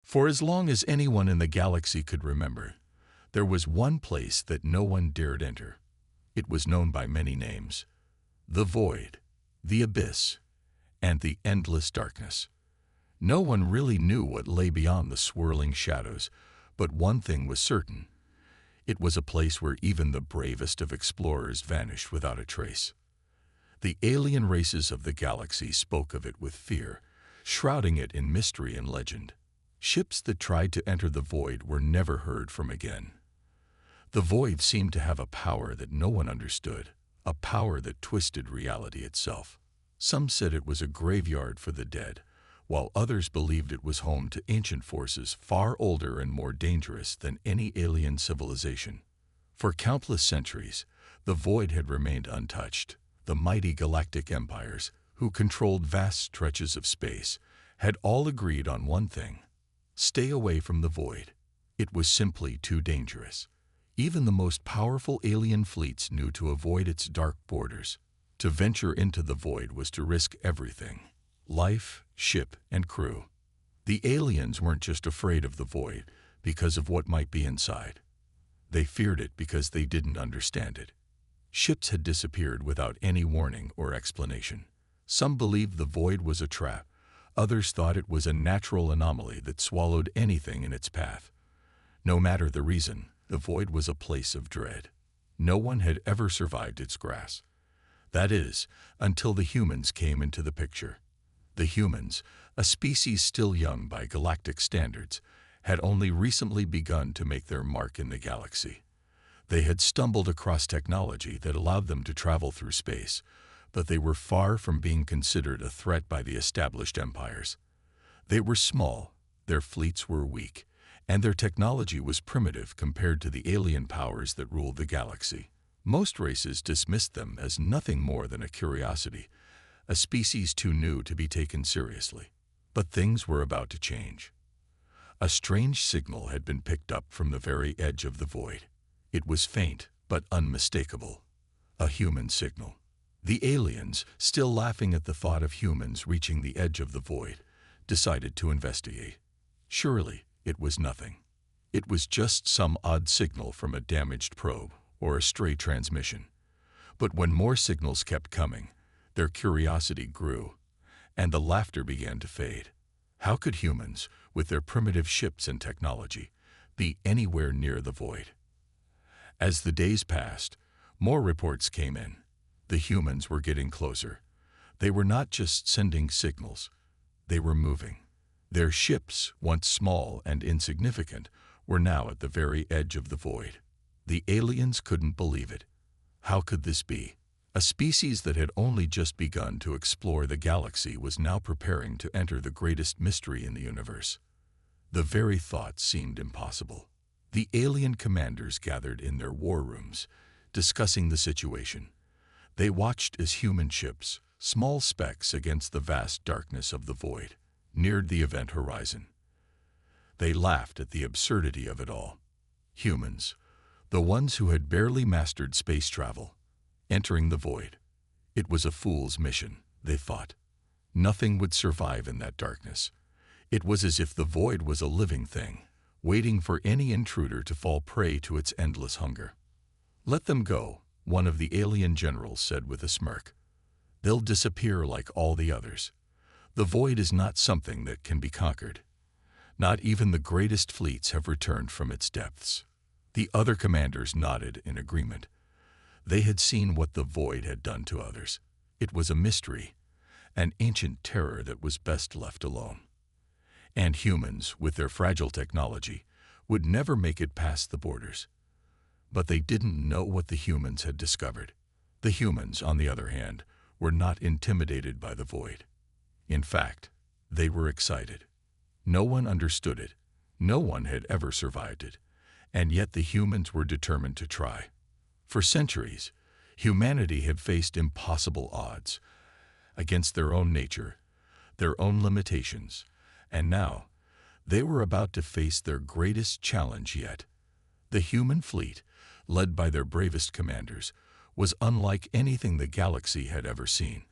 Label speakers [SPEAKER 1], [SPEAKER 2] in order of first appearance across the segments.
[SPEAKER 1] For as long as anyone in the galaxy could remember, there was one place that no one dared enter. It was known by many names: the void, the abyss, and the endless darkness. No one really knew what lay beyond the swirling shadows, but one thing was certain. It was a place where even the bravest of explorers vanished without a trace. The alien races of the galaxy spoke of it with fear, shrouding it in mystery and legend. Ships that tried to enter the void were never heard from again. The void seemed to have a power that no one understood, a power that twisted reality itself. Some said it was a graveyard for the dead, while others believed it was home to ancient forces far older and more dangerous than any alien civilization. For countless centuries, the void had remained untouched. The mighty galactic empires, who controlled vast stretches of space, had all agreed on one thing: stay away from the void. It was simply too dangerous. Even the most powerful alien fleets knew to avoid its dark borders. To venture into the void was to risk everything: life, ship, and crew. The aliens weren't just afraid of the void because of what might be inside. They feared it because they didn't understand it. Ships had disappeared without any warning or explanation. Some believed the void was a trap. Others thought it was a natural anomaly that swallowed anything in its path. No matter the reason, the void was a place of dread. No one had ever survived its grasp. That is, until the humans came into the picture. The humans, a species still young by galactic standards, had only recently begun to make their mark in the galaxy. They had stumbled across technology that allowed them to travel through space, but they were far from being considered a threat by the established empires. They were small, their fleets were weak, and their technology was primitive compared to the alien powers that ruled the galaxy. Most races dismissed them as nothing more than a curiosity, a species too new to be taken seriously. But things were about to change. A strange signal had been picked up from the very edge of the void. It was faint but unmistakable. A human signal. The aliens, still laughing at the thought of humans reaching the edge of the void, decided to investigate. Surely, it was nothing. It was just some odd signal from a damaged probe or a stray transmission. But when more signals kept coming, their curiosity grew, and the laughter began to fade. How could humans, with their primitive ships and technology, be anywhere near the void? As the days passed, more reports came in. The humans were getting closer. They were not just sending signals. They were moving. Their ships, once small and insignificant, were now at the very edge of the void. The aliens couldn't believe it. How could this be? A species that had only just begun to explore the galaxy was now preparing to enter the greatest mystery in the universe. The very thought seemed impossible. The alien commanders gathered in their war rooms, discussing the situation. They watched as human ships, small specks against the vast darkness of the void, neared the event horizon. They laughed at the absurdity of it all. Humans, the ones who had barely mastered space travel, entering the void. It was a fool's mission, they thought. Nothing would survive in that darkness. It was as if the void was a living thing, waiting for any intruder to fall prey to its endless hunger. "Let them go," one of the alien generals said with a smirk. "They'll disappear like all the others. The void is not something that can be conquered. Not even the greatest fleets have returned from its depths." The other commanders nodded in agreement. They had seen what the void had done to others. It was a mystery, an ancient terror that was best left alone. And humans, with their fragile technology, would never make it past the borders. But they didn't know what the humans had discovered. The humans, on the other hand, were not intimidated by the void. In fact, they were excited. No one understood it. No one had ever survived it. And yet the humans were determined to try. For centuries, humanity had faced impossible odds against their own nature, their own limitations, and now they were about to face their greatest challenge yet. The human fleet, led by their bravest commanders, was unlike anything the galaxy had ever seen.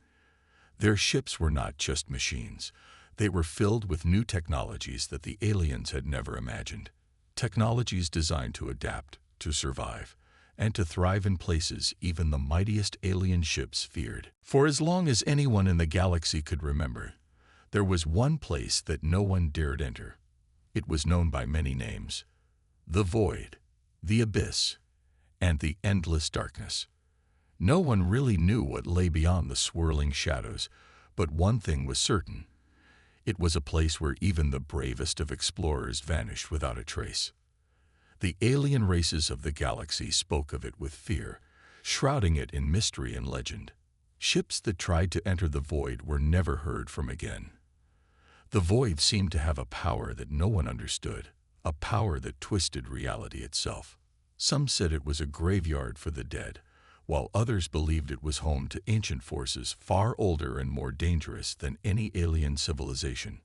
[SPEAKER 1] Their ships were not just machines. They were filled with new technologies that the aliens had never imagined. Technologies designed to adapt, to survive, and to thrive in places even the mightiest alien ships feared. For as long as anyone in the galaxy could remember, there was one place that no one dared enter. It was known by many names: the void, the abyss, and the endless darkness. No one really knew what lay beyond the swirling shadows, but one thing was certain. It was a place where even the bravest of explorers vanished without a trace. The alien races of the galaxy spoke of it with fear, shrouding it in mystery and legend. Ships that tried to enter the void were never heard from again. The void seemed to have a power that no one understood, a power that twisted reality itself. Some said it was a graveyard for the dead, while others believed it was home to ancient forces far older and more dangerous than any alien civilization.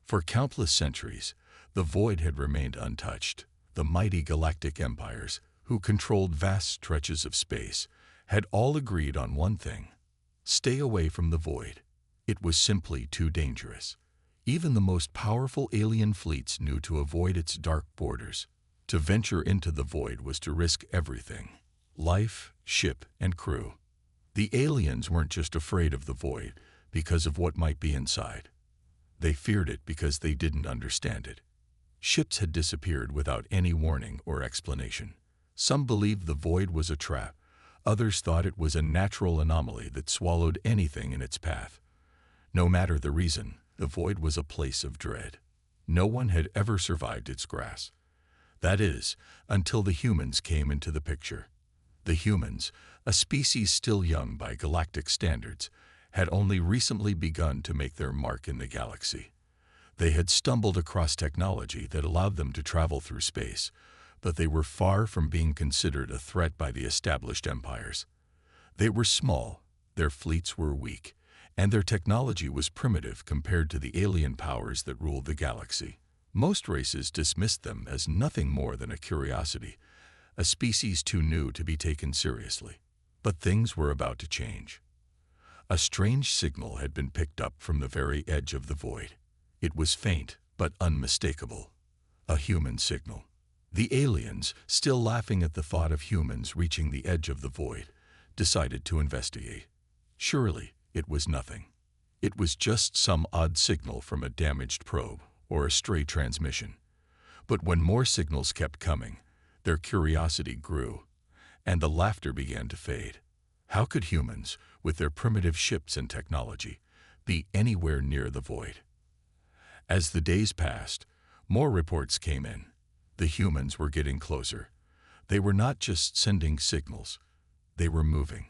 [SPEAKER 1] For countless centuries, the void had remained untouched. The mighty galactic empires, who controlled vast stretches of space, had all agreed on one thing: stay away from the void. It was simply too dangerous. Even the most powerful alien fleets knew to avoid its dark borders. To venture into the void was to risk everything: life, ship, and crew. The aliens weren't just afraid of the void because of what might be inside. They feared it because they didn't understand it. Ships had disappeared without any warning or explanation. Some believed the void was a trap. Others thought it was a natural anomaly that swallowed anything in its path. No matter the reason, the void was a place of dread. No one had ever survived its grasp. That is, until the humans came into the picture. The humans, a species still young by galactic standards, had only recently begun to make their mark in the galaxy. They had stumbled across technology that allowed them to travel through space, but they were far from being considered a threat by the established empires. They were small, their fleets were weak, and their technology was primitive compared to the alien powers that ruled the galaxy. Most races dismissed them as nothing more than a curiosity, a species too new to be taken seriously. But things were about to change. A strange signal had been picked up from the very edge of the void. It was faint but unmistakable. A human signal. The aliens, still laughing at the thought of humans reaching the edge of the void, decided to investigate. Surely, it was nothing. It was just some odd signal from a damaged probe or a stray transmission. But when more signals kept coming, their curiosity grew, and the laughter began to fade. How could humans, with their primitive ships and technology, be anywhere near the void? As the days passed, more reports came in. The humans were getting closer. They were not just sending signals. They were moving.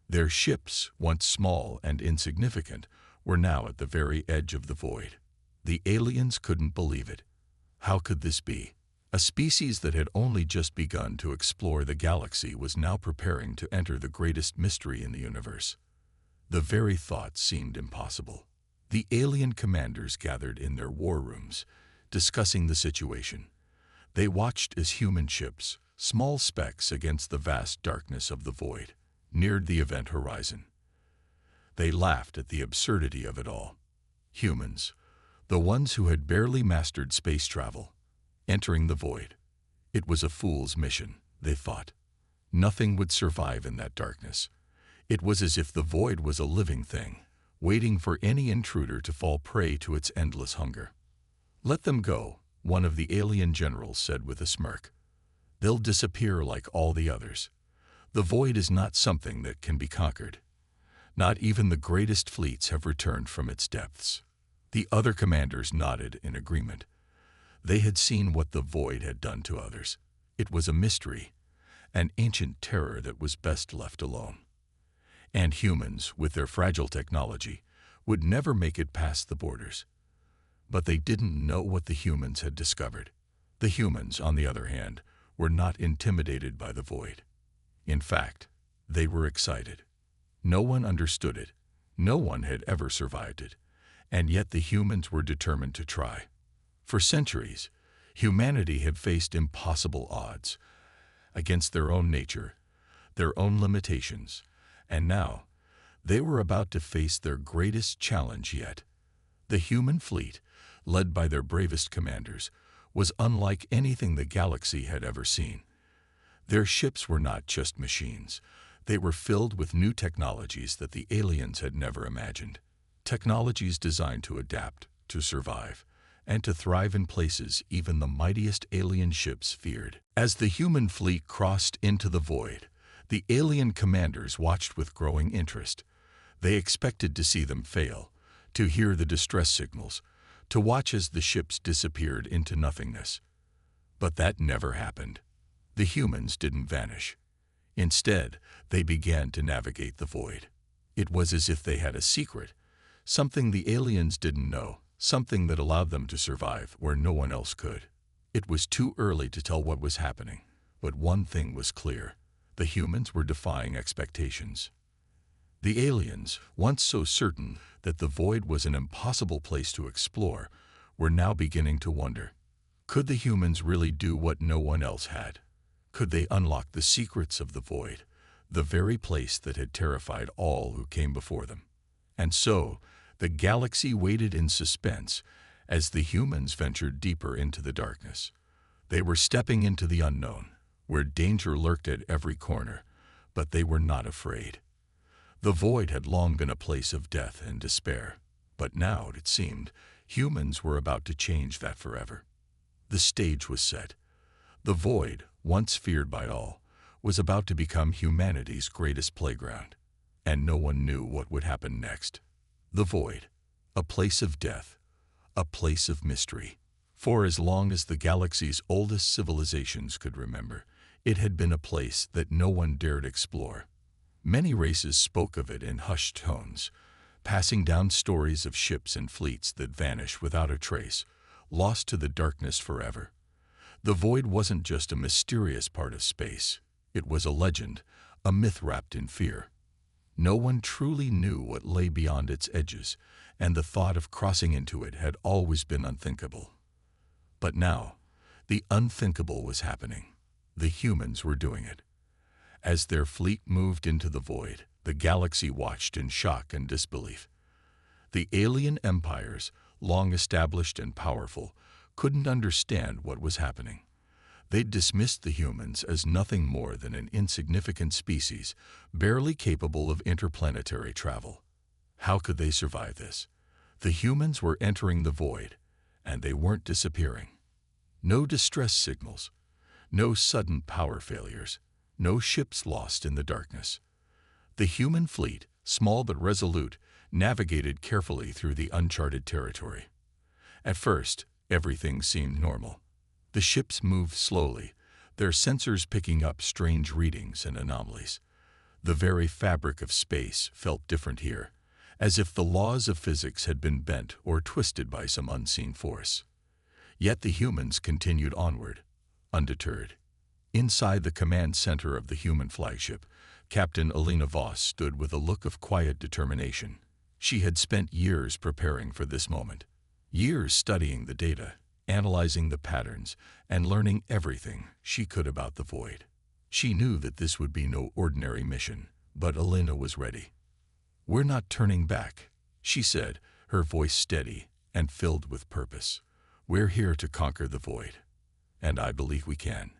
[SPEAKER 1] Their ships, once small and insignificant, were now at the very edge of the void. The aliens couldn't believe it. How could this be? A species that had only just begun to explore the galaxy was now preparing to enter the greatest mystery in the universe. The very thought seemed impossible. The alien commanders gathered in their war rooms, discussing the situation. They watched as human ships, small specks against the vast darkness of the void, neared the event horizon. They laughed at the absurdity of it all. Humans, the ones who had barely mastered space travel, entering the void. It was a fool's mission, they thought. Nothing would survive in that darkness. It was as if the void was a living thing, waiting for any intruder to fall prey to its endless hunger. "Let them go," one of the alien generals said with a smirk. "They'll disappear like all the others. The void is not something that can be conquered. Not even the greatest fleets have returned from its depths." The other commanders nodded in agreement. They had seen what the void had done to others. It was a mystery, an ancient terror that was best left alone. And humans, with their fragile technology, would never make it past the borders. But they didn't know what the humans had discovered. The humans, on the other hand, were not intimidated by the void. In fact, they were excited. No one understood it. No one had ever survived it. And yet the humans were determined to try. For centuries, humanity had faced impossible odds against their own nature, their own limitations, and now they were about to face their greatest challenge yet. The human fleet, led by their bravest commanders, was unlike anything the galaxy had ever seen. Their ships were not just machines. They were filled with new technologies that the aliens had never imagined. Technologies designed to adapt, to survive, and to thrive in places even the mightiest alien ships feared. As the human fleet crossed into the void, the alien commanders watched with growing interest. They expected to see them fail, to hear the distress signals, to watch as the ships disappeared into nothingness. But that never happened. The humans didn't vanish. Instead, they began to navigate the void. It was as if they had a secret, something the aliens didn't know, something that allowed them to survive where no one else could. It was too early to tell what was happening, but one thing was clear. The humans were defying expectations. The aliens, once so certain that the void was an impossible place to explore, were now beginning to wonder. Could the humans really do what no one else had? Could they unlock the secrets of the void, the very place that had terrified all who came before them? And so, the galaxy waited in suspense as the humans ventured deeper into the darkness. They were stepping into the unknown, where danger lurked at every corner, but they were not afraid. The void had long been a place of death and despair, but now, it seemed, humans were about to change that forever. The stage was set. The void, once feared by all, was about to become humanity's greatest playground, and no one knew what would happen next. The void, a place of death, a place of mystery. For as long as the galaxy's oldest civilizations could remember, it had been a place that no one dared explore. Many races spoke of it in hushed tones, passing down stories of ships and fleets that vanish without a trace, lost to the darkness forever. The void wasn't just a mysterious part of space. It was a legend, a myth wrapped in fear. No one truly knew what lay beyond its edges, and the thought of crossing into it had always been unthinkable. But now, the unthinkable was happening. The humans were doing it. As their fleet moved into the void, the galaxy watched in shock and disbelief. The alien empires, long established and powerful, couldn't understand what was happening. They'd dismissed the humans as nothing more than an insignificant species, barely capable of interplanetary travel. How could they survive this? The humans were entering the void, and they weren't disappearing. No distress signals, no sudden power failures, no ships lost in the darkness. The human fleet, small but resolute, navigated carefully through the uncharted territory. At first, everything seemed normal. The ships moved slowly, their sensors picking up strange readings and anomalies. The very fabric of space felt different here, as if the laws of physics had been bent or twisted by some unseen force. Yet the humans continued onward, undeterred. Inside the command center of the human flagship, Captain Elena Voss stood with a look of quiet determination. She had spent years preparing for this moment, years studying the data, analyzing the patterns, and learning everything she could about the void. She knew that this would be no ordinary mission, but Elena was ready. "We're not turning back," she said, her voice steady and filled with purpose. "We're here to conquer the void, and I believe we can."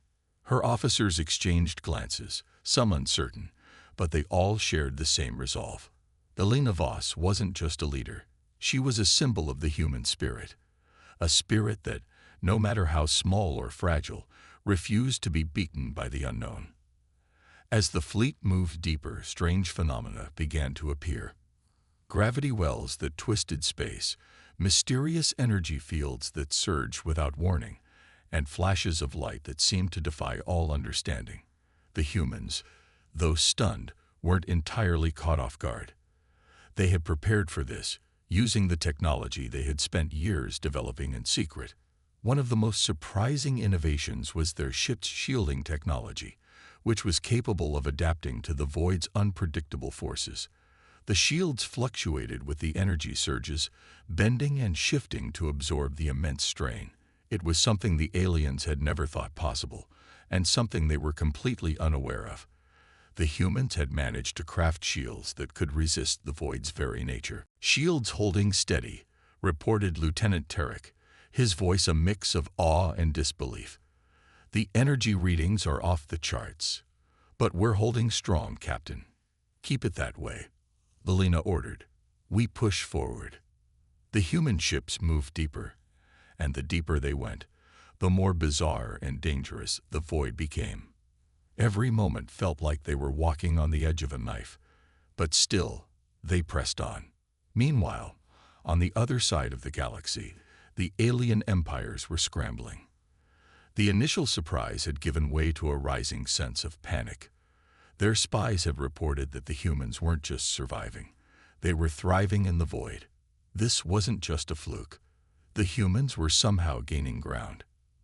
[SPEAKER 1] Her officers exchanged glances, some uncertain, but they all shared the same resolve. Elena Voss wasn't just a leader. She was a symbol of the human spirit, a spirit that, no matter how small or fragile, refused to be beaten by the unknown. As the fleet moved deeper, strange phenomena began to appear. Gravity wells that twisted space, mysterious energy fields that surged without warning, and flashes of light that seemed to defy all understanding. The humans, though stunned, weren't entirely caught off guard. They had prepared for this, using the technology they had spent years developing in secret. One of the most surprising innovations was their ship's shielding technology, which was capable of adapting to the void's unpredictable forces. The shields fluctuated with the energy surges, bending and shifting to absorb the immense strain. It was something the aliens had never thought possible, and something they were completely unaware of. The humans had managed to craft shields that could resist the void's very nature. Shields holding steady, reported Lieutenant Tarek, his voice a mix of awe and disbelief. "The energy readings are off the charts. But we're holding strong, Captain." "Keep it that way," Alina ordered. "We push forward." The human ships moved deeper, and the deeper they went, the more bizarre and dangerous the void became. Every moment felt like they were walking on the edge of a knife, but still, they pressed on. Meanwhile, on the other side of the galaxy, the alien empires were scrambling. The initial surprise had given way to a rising sense of panic. Their spies had reported that the humans weren't just surviving, they were thriving in the void. This wasn't just a fluke. The humans were somehow gaining ground.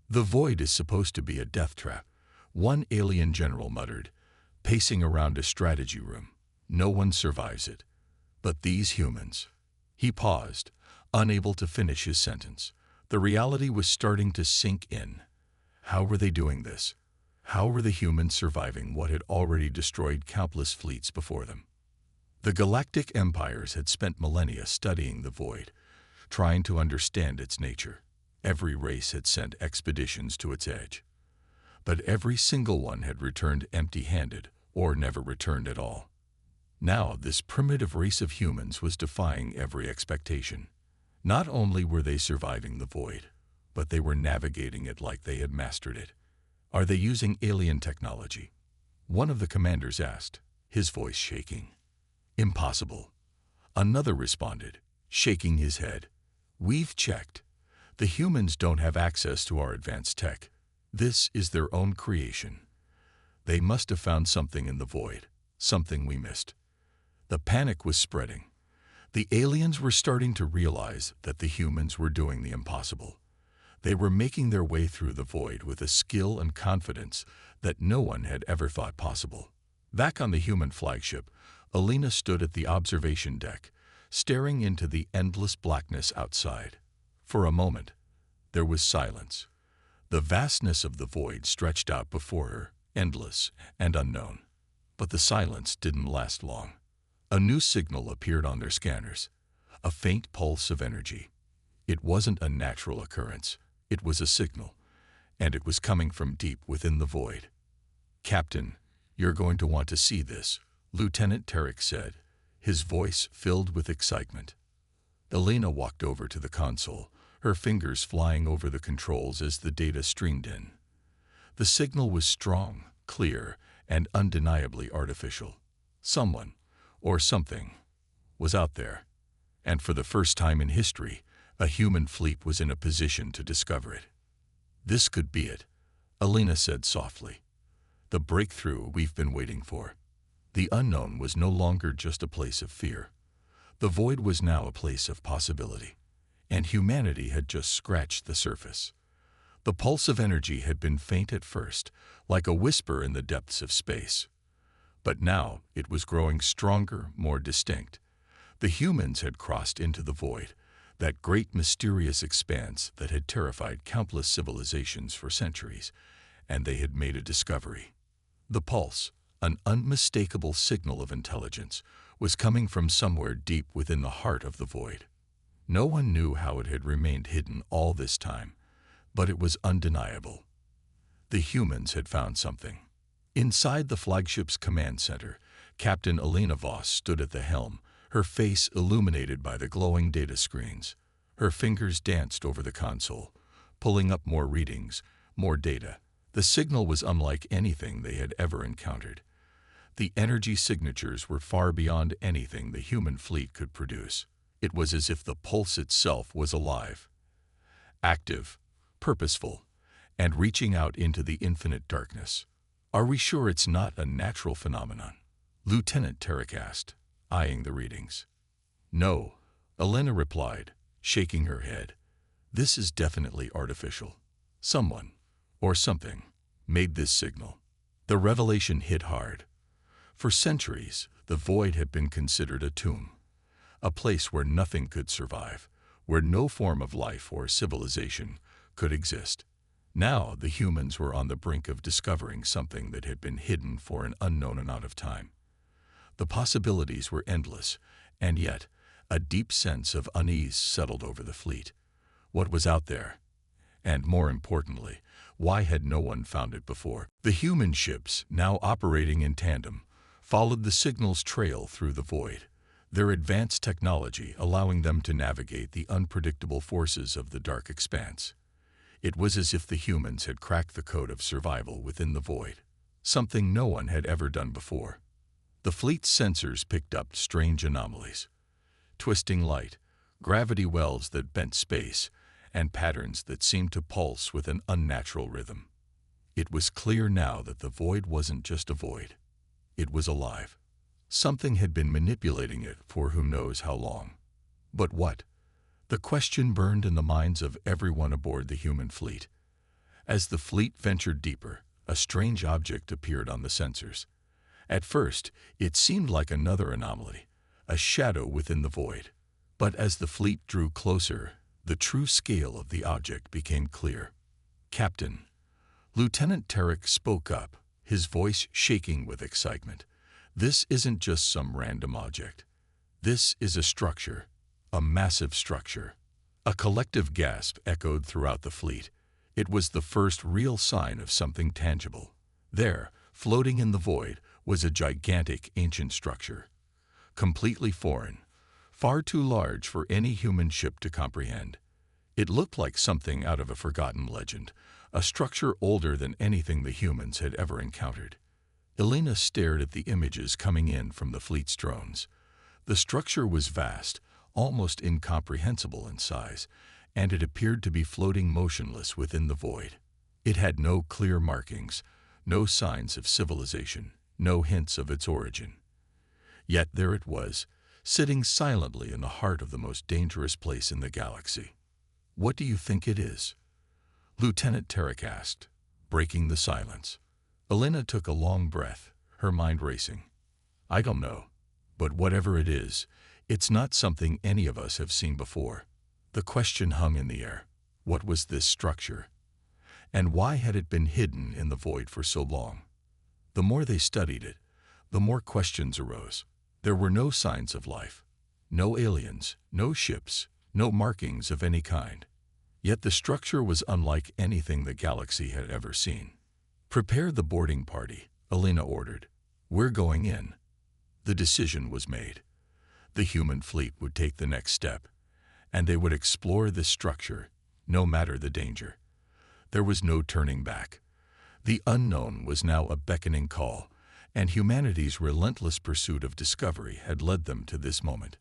[SPEAKER 1] "The void is supposed to be a death trap," one alien general muttered, pacing around a strategy room. "No one survives it. But these humans." He paused, unable to finish his sentence. The reality was starting to sink in. How were they doing this? How were the humans surviving what had already destroyed countless fleets before them? The galactic empires had spent millennia studying the void, trying to understand its nature. Every race had sent expeditions to its edge. But every single one had returned empty-handed, or never returned at all. Now this primitive race of humans was defying every expectation. Not only were they surviving the void, but they were navigating it like they had mastered it. "Are they using alien technology?" one of the commanders asked, his voice shaking. "Impossible," another responded, shaking his head. "We've checked. The humans don't have access to our advanced tech. This is their own creation. They must have found something in the void, something we missed." The panic was spreading. The aliens were starting to realize that the humans were doing the impossible. They were making their way through the void with a skill and confidence that no one had ever thought possible. Back on the human flagship, Alina stood at the observation deck, staring into the endless blackness outside. For a moment, there was silence. The vastness of the void stretched out before her, endless and unknown. But the silence didn't last long. A new signal appeared on their scanners, a faint pulse of energy. It wasn't a natural occurrence. It was a signal, and it was coming from deep within the void. "Captain, you're going to want to see this," Lieutenant Tarek said, his voice filled with excitement. Alina walked over to the console, her fingers flying over the controls as the data streamed in. The signal was strong, clear, and undeniably artificial. Someone, or something, was out there, and for the first time in history, a human fleet was in a position to discover it. "This could be it," Alina said softly. "The breakthrough we've been waiting for." The unknown was no longer just a place of fear. The void was now a place of possibility, and humanity had just scratched the surface. The pulse of energy had been faint at first, like a whisper in the depths of space. But now it was growing stronger, more distinct. The humans had crossed into the void, that great mysterious expanse that had terrified countless civilizations for centuries, and they had made a discovery. The pulse, an unmistakable signal of intelligence, was coming from somewhere deep within the heart of the void. No one knew how it had remained hidden all this time, but it was undeniable. The humans had found something. Inside the flagship's command center, Captain Alina Voss stood at the helm, her face illuminated by the glowing data screens. Her fingers danced over the console, pulling up more readings, more data. The signal was unlike anything they had ever encountered. The energy signatures were far beyond anything the human fleet could produce. It was as if the pulse itself was alive, active, purposeful, and reaching out into the infinite darkness. "Are we sure it's not a natural phenomenon?" Lieutenant Tarek asked, eyeing the readings. "No," Alina replied, shaking her head. "This is definitely artificial. Someone, or something, made this signal." The revelation hit hard. For centuries, the void had been considered a tomb, a place where nothing could survive, where no form of life or civilization could exist. Now the humans were on the brink of discovering something that had been hidden for an unknown amount of time. The possibilities were endless, and yet A deep sense of unease settled over the fleet. What was out there? And more importantly, why had no one found it before? The human ships, now operating in tandem, followed the signal's trail through the void, their advanced technology allowing them to navigate the unpredictable forces of the dark expanse. It was as if the humans had cracked the code of survival within the void, something no one had ever done before. The fleet's sensors picked up strange anomalies. Twisting light, gravity wells that bent space, and patterns that seemed to pulse with an unnatural rhythm. It was clear now that the void wasn't just a void. It was alive. Something had been manipulating it for who knows how long. But what? The question burned in the minds of everyone aboard the human fleet. As the fleet ventured deeper, a strange object appeared on the sensors. At first, it seemed like another anomaly, a shadow within the void. But as the fleet drew closer, the true scale of the object became clear. "Captain," Lieutenant Tarek spoke up, his voice shaking with excitement. "This isn't just some random object. This is a structure, a massive structure." A collective gasp echoed throughout the fleet. It was the first real sign of something tangible. There, floating in the void, was a gigantic ancient structure. Completely foreign, far too large for any human ship to comprehend. It looked like something out of a forgotten legend, a structure older than anything the humans had ever encountered. Elena stared at the images coming in from the fleet's drones. The structure was vast, almost incomprehensible in size, and it appeared to be floating motionless within the void. It had no clear markings, no signs of civilization, no hints of its origin. Yet there it was, sitting silently in the heart of the most dangerous place in the galaxy. "What do you think it is?" Lieutenant Tarek asked, breaking the silence. Elena took a long breath, her mind racing. "I don't know, but whatever it is, it's not something any of us have seen before." The question hung in the air. What was this structure? And why had it been hidden in the void for so long? The more they studied it, the more questions arose. There were no signs of life, no aliens, no ships, no markings of any kind. Yet the structure was unlike anything the galaxy had ever seen. "Prepare the boarding party," Elena ordered. "We're going in." The decision was made. The human fleet would take the next step, and they would explore this structure, no matter the danger. There was no turning back. The unknown was now a beckoning call, and humanity's relentless pursuit of discovery had led them to this moment.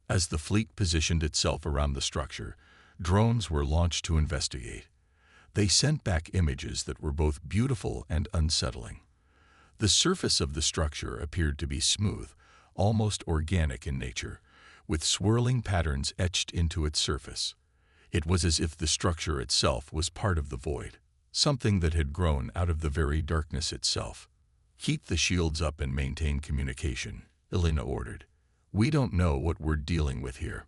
[SPEAKER 1] As the fleet positioned itself around the structure, drones were launched to investigate. They sent back images that were both beautiful and unsettling. The surface of the structure appeared to be smooth, almost organic in nature, with swirling patterns etched into its surface. It was as if the structure itself was part of the void, something that had grown out of the very darkness itself. "Keep the shields up and maintain communication," Elena ordered. "We don't know what we're dealing with here."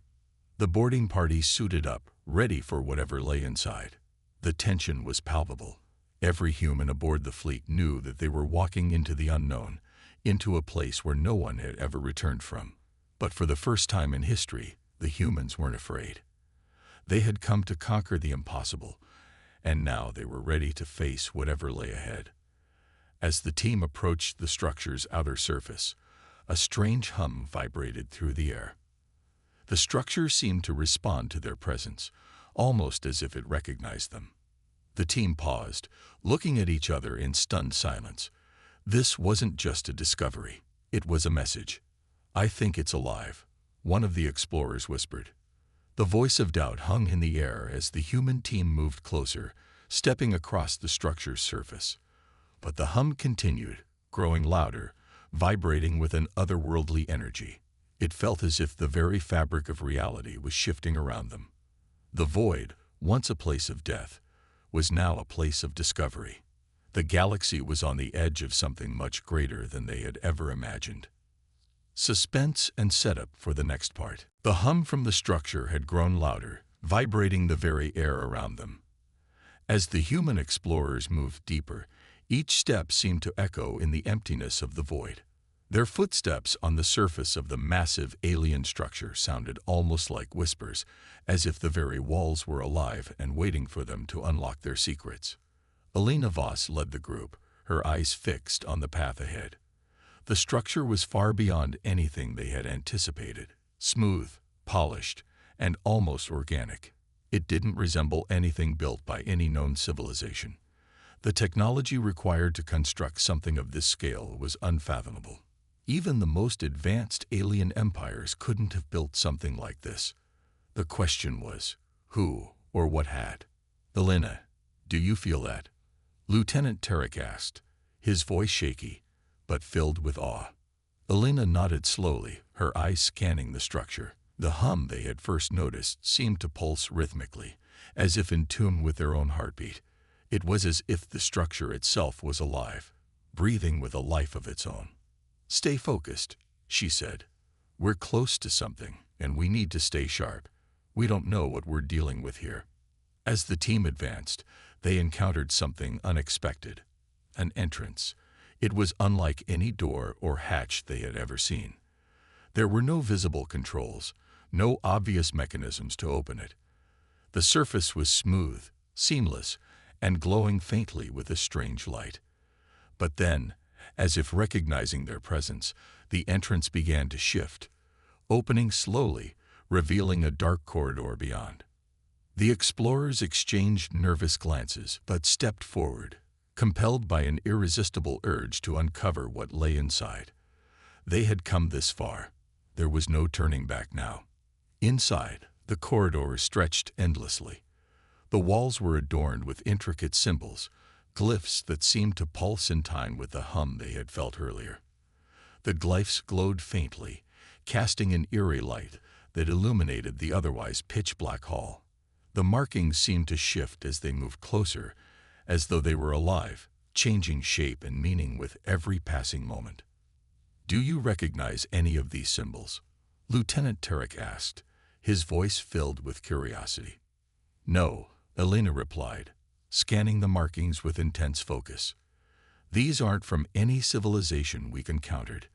[SPEAKER 1] The boarding party suited up, ready for whatever lay inside. The tension was palpable. Every human aboard the fleet knew that they were walking into the unknown, into a place where no one had ever returned from. But for the first time in history, the humans weren't afraid. They had come to conquer the impossible, and now they were ready to face whatever lay ahead. As the team approached the structure's outer surface, a strange hum vibrated through the air. The structure seemed to respond to their presence, almost as if it recognized them. The team paused, looking at each other in stunned silence. This wasn't just a discovery. It was a message. "I think it's alive," one of the explorers whispered. The voice of doubt hung in the air as the human team moved closer, stepping across the structure's surface. But the hum continued, growing louder, vibrating with an otherworldly energy. It felt as if the very fabric of reality was shifting around them. The void, once a place of death, was now a place of discovery. The galaxy was on the edge of something much greater than they had ever imagined. Suspense and setup for the next part. The hum from the structure had grown louder, vibrating the very air around them. As the human explorers moved deeper, each step seemed to echo in the emptiness of the void. Their footsteps on the surface of the massive alien structure sounded almost like whispers, as if the very walls were alive and waiting for them to unlock their secrets. Elena Voss led the group, her eyes fixed on the path ahead. The structure was far beyond anything they had anticipated, smooth, polished, and almost organic. It didn't resemble anything built by any known civilization. The technology required to construct something of this scale was unfathomable. Even the most advanced alien empires couldn't have built something like this. The question was, who or what had? Elena, do you feel that? Lieutenant Tarek asked, his voice shaky, but filled with awe. Elena nodded slowly, her eyes scanning the structure. The hum they had first noticed seemed to pulse rhythmically, as if in tune with their own heartbeat. It was as if the structure itself was alive, breathing with a life of its own. "Stay focused," she said. "We're close to something, and we need to stay sharp. We don't know what we're dealing with here." As the team advanced, they encountered something unexpected. An entrance. It was unlike any door or hatch they had ever seen. There were no visible controls, no obvious mechanisms to open it. The surface was smooth, seamless, and glowing faintly with a strange light. But then, as if recognizing their presence, the entrance began to shift, opening slowly, revealing a dark corridor beyond. The explorers exchanged nervous glances, but stepped forward, compelled by an irresistible urge to uncover what lay inside. They had come this far. There was no turning back now. Inside, the corridor stretched endlessly. The walls were adorned with intricate symbols, glyphs that seemed to pulse in time with the hum they had felt earlier. The glyphs glowed faintly, casting an eerie light that illuminated the otherwise pitch-black hall. The markings seemed to shift as they moved closer, as though they were alive, changing shape and meaning with every passing moment. "Do you recognize any of these symbols?" Lieutenant Tarek asked, his voice filled with curiosity. "No," Elena replied, scanning the markings with intense focus. "These aren't from any civilization we've encountered.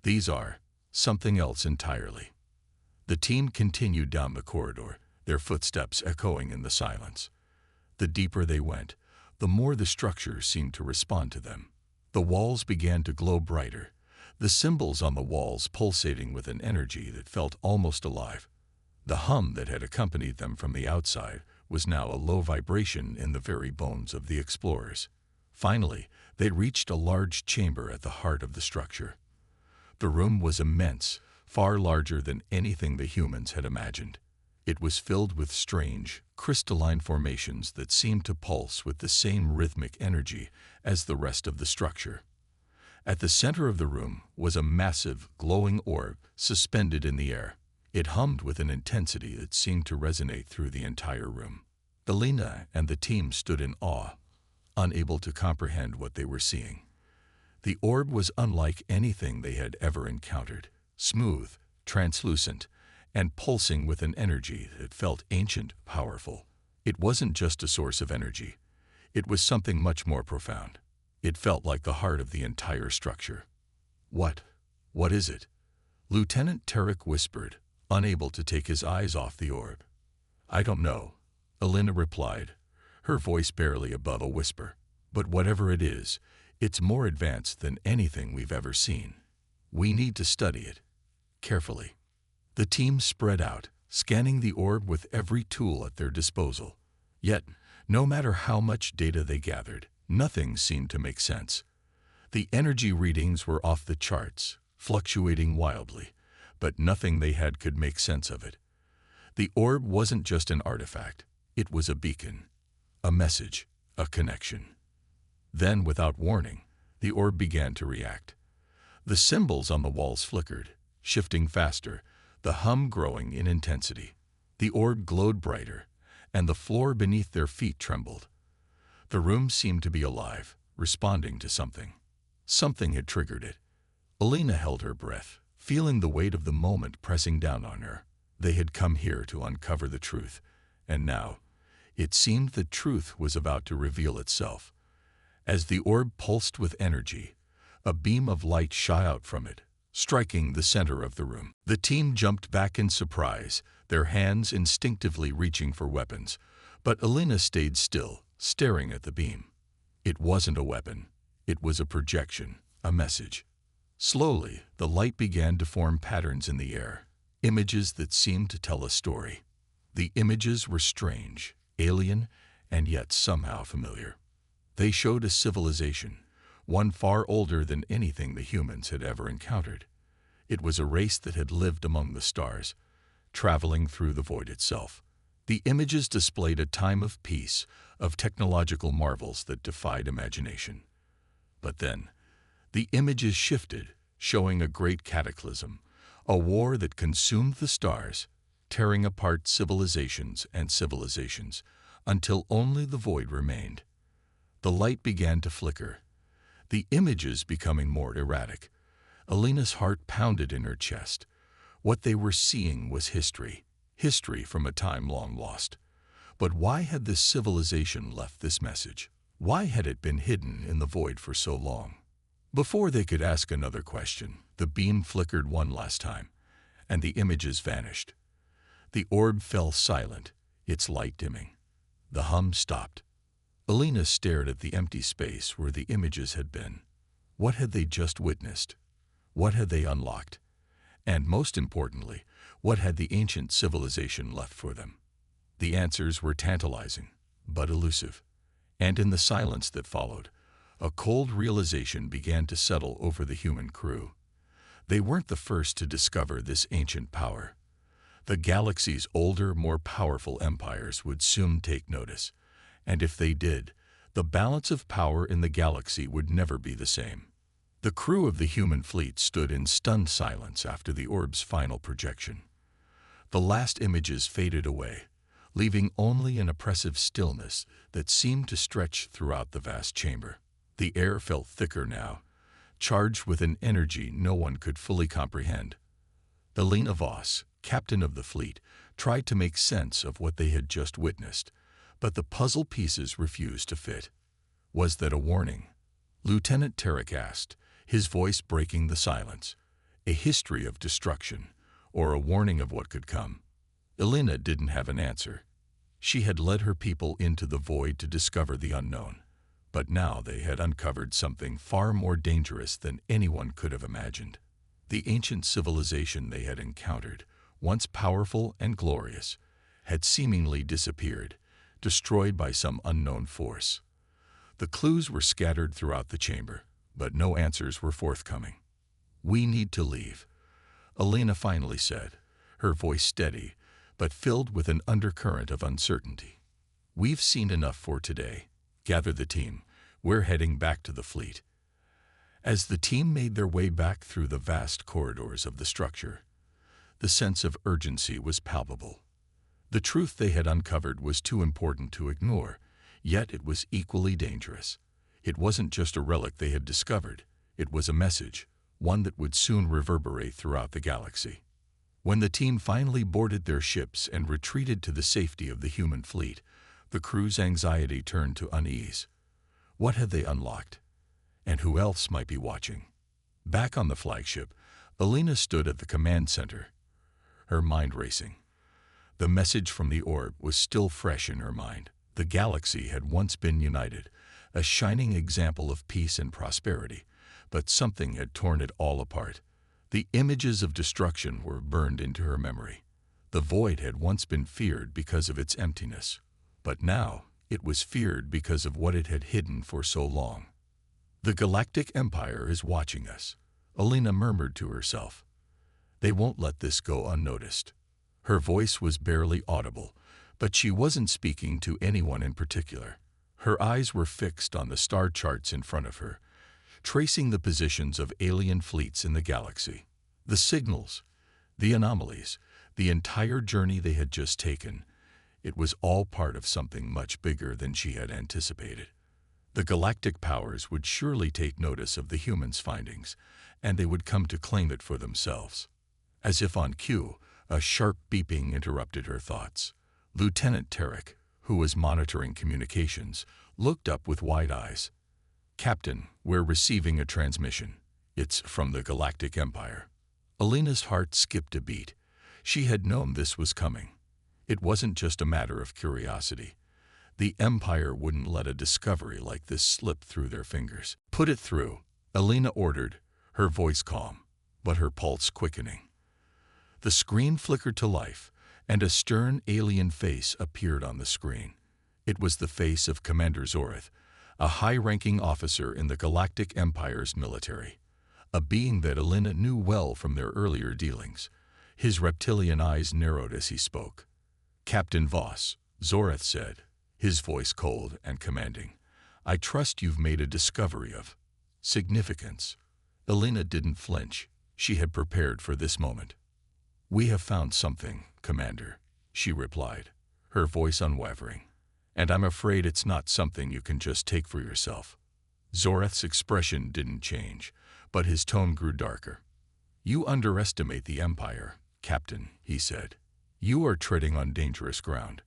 [SPEAKER 1] These are something else entirely." The team continued down the corridor, their footsteps echoing in the silence. The deeper they went, the more the structure seemed to respond to them. The walls began to glow brighter, the symbols on the walls pulsating with an energy that felt almost alive. The hum that had accompanied them from the outside was now a low vibration in the very bones of the explorers. Finally, they reached a large chamber at the heart of the structure. The room was immense, far larger than anything the humans had imagined. It was filled with strange, crystalline formations that seemed to pulse with the same rhythmic energy as the rest of the structure. At the center of the room was a massive, glowing orb suspended in the air. It hummed with an intensity that seemed to resonate through the entire room. Elena and the team stood in awe, unable to comprehend what they were seeing. The orb was unlike anything they had ever encountered, smooth, translucent, and pulsing with an energy that felt ancient, powerful. It wasn't just a source of energy. It was something much more profound. It felt like the heart of the entire structure. What is it?" Lieutenant Tarek whispered, unable to take his eyes off the orb. "I don't know," Elena replied, her voice barely above a whisper. "But whatever it is, it's more advanced than anything we've ever seen. We need to study it carefully." The team spread out, scanning the orb with every tool at their disposal. Yet, no matter how much data they gathered, nothing seemed to make sense. The energy readings were off the charts, fluctuating wildly, but nothing they had could make sense of it. The orb wasn't just an artifact, it was a beacon, a message, a connection. Then, without warning, the orb began to react. The symbols on the walls flickered, shifting faster, the hum growing in intensity. The orb glowed brighter, and the floor beneath their feet trembled. The room seemed to be alive, responding to something. Something had triggered it. Elena held her breath, feeling the weight of the moment pressing down on her. They had come here to uncover the truth, and now, it seemed the truth was about to reveal itself. As the orb pulsed with energy, A beam of light shot out from it, striking the center of the room. The team jumped back in surprise, their hands instinctively reaching for weapons, but Elena stayed still, staring at the beam. It wasn't a weapon. It was a projection, a message. Slowly, the light began to form patterns in the air, images that seemed to tell a story. The images were strange, alien, and yet somehow familiar. They showed a civilization, one far older than anything the humans had ever encountered. It was a race that had lived among the stars, traveling through the void itself. The images displayed a time of peace, of technological marvels that defied imagination. But then, the images shifted, showing a great cataclysm, a war that consumed the stars, tearing apart civilizations and civilizations, until only the void remained. The light began to flicker, the images becoming more erratic. Elena's heart pounded in her chest. What they were seeing was history, history from a time long lost. But why had this civilization left this message? Why had it been hidden in the void for so long? Before they could ask another question, the beam flickered one last time, and the images vanished. The orb fell silent, its light dimming. The hum stopped. Elena stared at the empty space where the images had been. What had they just witnessed? What had they unlocked? And most importantly, what had the ancient civilization left for them? The answers were tantalizing, but elusive. And in the silence that followed, a cold realization began to settle over the human crew. They weren't the first to discover this ancient power. The galaxy's older, more powerful empires would soon take notice. And if they did, the balance of power in the galaxy would never be the same. The crew of the human fleet stood in stunned silence after the orb's final projection. The last images faded away, leaving only an oppressive stillness that seemed to stretch throughout the vast chamber. The air felt thicker now, charged with an energy no one could fully comprehend. Elena Voss, captain of the fleet, tried to make sense of what they had just witnessed, but the puzzle pieces refused to fit. Was that a warning? Lieutenant Tarek asked, his voice breaking the silence. A history of destruction, or a warning of what could come? Elena didn't have an answer. She had led her people into the void to discover the unknown, but now they had uncovered something far more dangerous than anyone could have imagined. The ancient civilization they had encountered, once powerful and glorious, had seemingly disappeared, destroyed by some unknown force. The clues were scattered throughout the chamber, but no answers were forthcoming. "We need to leave," Elena finally said, her voice steady, but filled with an undercurrent of uncertainty. "We've seen enough for today. Gather the team. We're heading back to the fleet." As the team made their way back through the vast corridors of the structure, the sense of urgency was palpable. The truth they had uncovered was too important to ignore, yet it was equally dangerous. It wasn't just a relic they had discovered, it was a message, one that would soon reverberate throughout the galaxy. When the team finally boarded their ships and retreated to the safety of the human fleet, the crew's anxiety turned to unease. What had they unlocked? And who else might be watching? Back on the flagship, Elena stood at the command center, her mind racing. The message from the orb was still fresh in her mind. The galaxy had once been united, a shining example of peace and prosperity, but something had torn it all apart. The images of destruction were burned into her memory. The void had once been feared because of its emptiness, but now it was feared because of what it had hidden for so long. "The Galactic Empire is watching us," Elena murmured to herself. "They won't let this go unnoticed." Her voice was barely audible, but she wasn't speaking to anyone in particular. Her eyes were fixed on the star charts in front of her, tracing the positions of alien fleets in the galaxy. The signals, the anomalies, the entire journey they had just taken, it was all part of something much bigger than she had anticipated. The galactic powers would surely take notice of the humans' findings, and they would come to claim it for themselves. As if on cue, a sharp beeping interrupted her thoughts. Lieutenant Tarek, who was monitoring communications, looked up with wide eyes. Captain, we're receiving a transmission. It's from the Galactic Empire. Alina's heart skipped a beat. She had known this was coming. It wasn't just a matter of curiosity. The Empire wouldn't let a discovery like this slip through their fingers. Put it through, Alina ordered, her voice calm, but her pulse quickening. The screen flickered to life, and a stern alien face appeared on the screen. It was the face of Commander Zorath, a high-ranking officer in the Galactic Empire's military, a being that Alina knew well from their earlier dealings. His reptilian eyes narrowed as he spoke. "Captain Voss," Zorath said, his voice cold and commanding, "I trust you've made a discovery of significance." Alina didn't flinch. She had prepared for this moment. "We have found something, Commander," she replied, her voice unwavering. "And I'm afraid it's not something you can just take for yourself." Zorath's expression didn't change, but his tone grew darker. "You underestimate the Empire, Captain," he said. "You are treading on dangerous ground.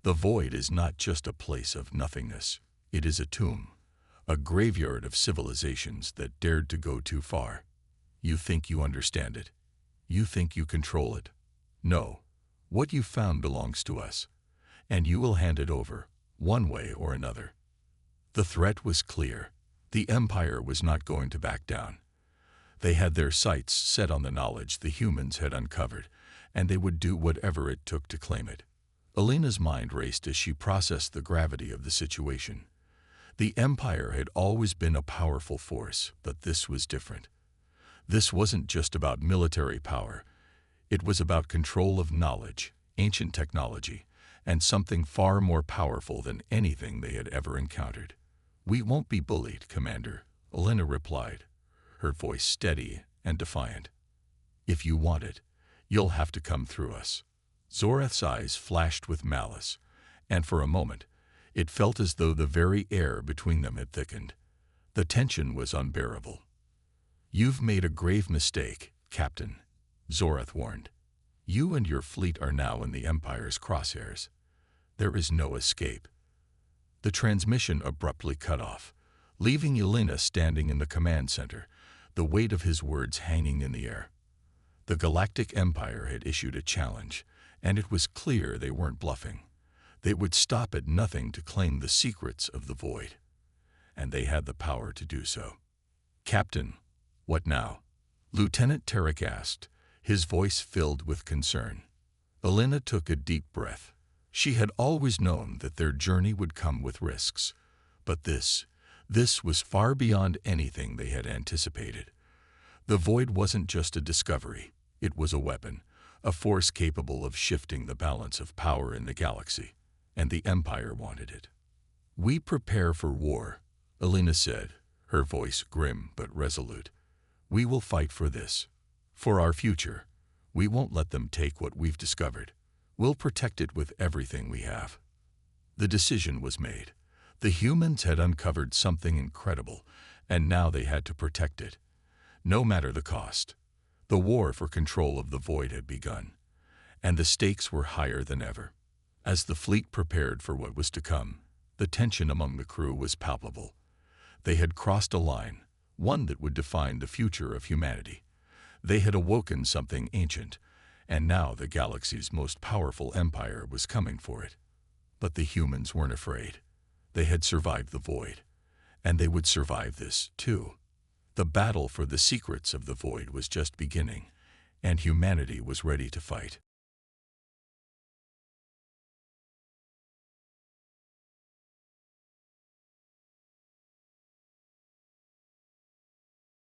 [SPEAKER 1] The void is not just a place of nothingness. It is a tomb, a graveyard of civilizations that dared to go too far. You think you understand it. You think you control it. No, what you found belongs to us, and you will hand it over, one way or another." The threat was clear. The Empire was not going to back down. They had their sights set on the knowledge the humans had uncovered, and they would do whatever it took to claim it. Alina's mind raced as she processed the gravity of the situation. The Empire had always been a powerful force, but this was different. This wasn't just about military power. It was about control of knowledge, ancient technology, and something far more powerful than anything they had ever encountered. "We won't be bullied, Commander," Alina replied, her voice steady and defiant. "If you want it, you'll have to come through us." Zorath's eyes flashed with malice, and for a moment, it felt as though the very air between them had thickened. The tension was unbearable. "You've made a grave mistake, Captain," Zorath warned. "You and your fleet are now in the Empire's crosshairs. There is no escape." The transmission abruptly cut off, leaving Alina standing in the command center, the weight of his words hanging in the air. The Galactic Empire had issued a challenge, and it was clear they weren't bluffing. They would stop at nothing to claim the secrets of the void, and they had the power to do so. "Captain, what now?" Lieutenant Tarek asked, his voice filled with concern. Alina took a deep breath. She had always known that their journey would come with risks, but this was far beyond anything they had anticipated. The void wasn't just a discovery. It was a weapon, a force capable of shifting the balance of power in the galaxy, and the Empire wanted it. "We prepare for war," Alina said, her voice grim but resolute. "We will fight for this, for our future. We won't let them take what we've discovered. We'll protect it with everything we have." The decision was made. The humans had uncovered something incredible, and now they had to protect it, no matter the cost. The war for control of the void had begun, and the stakes were higher than ever. As the fleet prepared for what was to come, the tension among the crew was palpable. They had crossed a line, one that would define the future of humanity. They had awoken something ancient, and now the galaxy's most powerful empire was coming for it. But the humans weren't afraid. They had survived the void, and they would survive this, too. The battle for the secrets of the void was just beginning, and humanity was ready to fight.